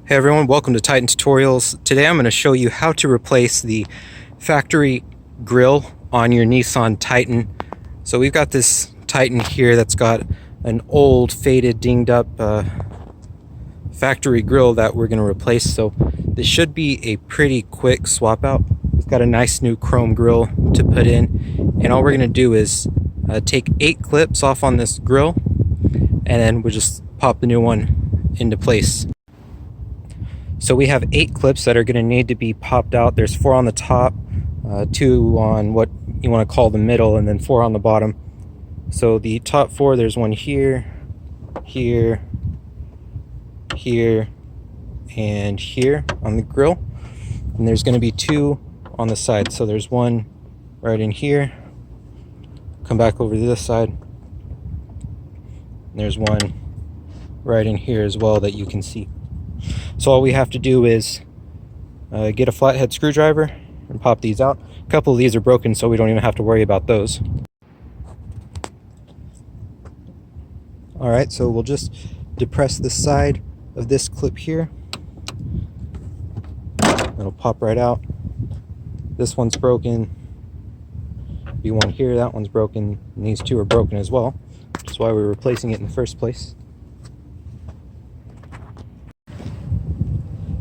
Hey everyone, welcome to Titan Tutorials. Today I'm going to show you how to replace the factory grille on your Nissan Titan. So we've got this Titan here that's got an old, faded, dinged up factory grille that we're going to replace. So this should be a pretty quick swap out. We've got a nice new chrome grille to put in, and all we're going to do is take 8 clips off on this grille, and then we'll just pop the new one into place. So we have 8 clips that are going to need to be popped out. There's 4 on the top, 2 on what you want to call the middle, and then 4 on the bottom. So the top 4, there's one here, here, here, and here on the grill. And there's going to be 2 on the side. So there's one right in here. Come back over to this side. And there's one right in here as well that you can see. So all we have to do is get a flathead screwdriver and pop these out. A couple of these are broken, so we don't even have to worry about those. Alright, so we'll just depress the side of this clip here. It'll pop right out. This one's broken. Be one here, that one's broken, and these 2 are broken as well. That's why we're replacing it in the first place.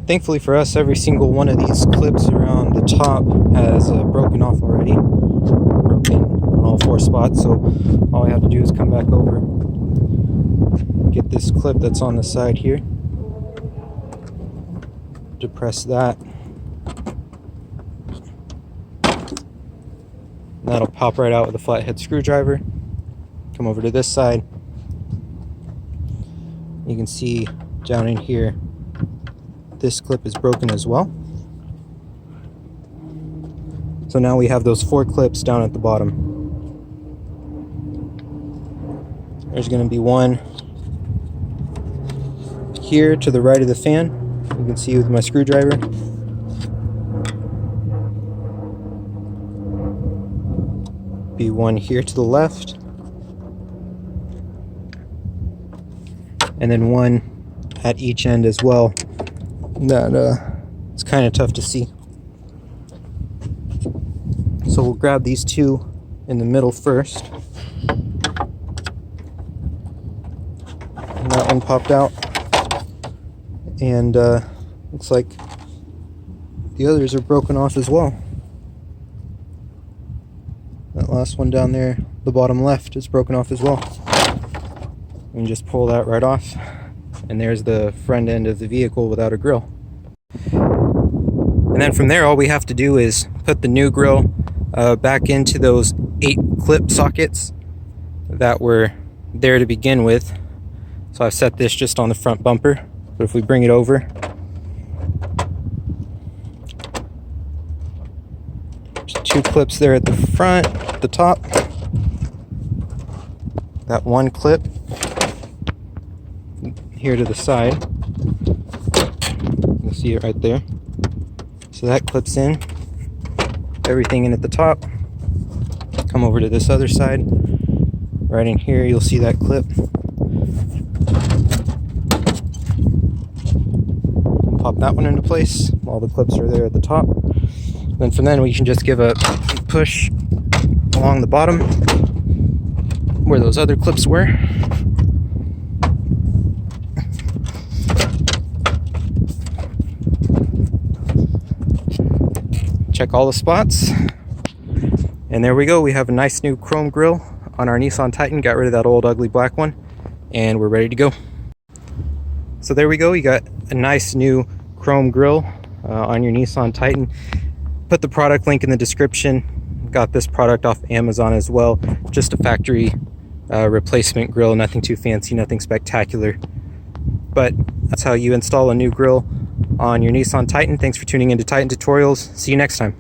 Thankfully for us, every single one of these clips around the top has broken off already. Broken on all 4 spots, so all I have to do is come back over, get this clip that's on the side here, depress that, and that'll pop right out with a flathead screwdriver. Come over to this side. You can see down in here, this clip is broken as well. So now we have those 4 clips down at the bottom. There's going to be one here to the right of the fan. You can see with my screwdriver. Be one here to the left. And then one at each end as well. That it's kind of tough to see. So we'll grab these 2 in the middle first. And that one popped out. And looks like the others are broken off as well. That last one down there, the bottom left, is broken off as well. You can just pull that right off. And there's the front end of the vehicle without a grill. And then from there, all we have to do is put the new grill back into those 8 clip sockets that were there to begin with. So I've set this just on the front bumper, but if we bring it over, there's 2 clips there at the front, at the top. That 1 clip here to the side. You'll see it right there. So that clips in. Everything in at the top. Come over to this other side. Right in here, you'll see that clip. Pop that one into place. All the clips are there at the top. Then from then, we can just give a push along the bottom where those other clips were. Check all the spots, and there we go. We have a nice new chrome grille on our Nissan Titan. Got rid of that old ugly black one, and we're ready to go. So there we go. You got a nice new chrome grille on your Nissan Titan. Put the product link in the description. Got this product off Amazon as well. Just a factory replacement grille. Nothing too fancy, nothing spectacular, but that's how you install a new grille on your Nissan Titan. Thanks for tuning in to Titan Tutorials. See you next time.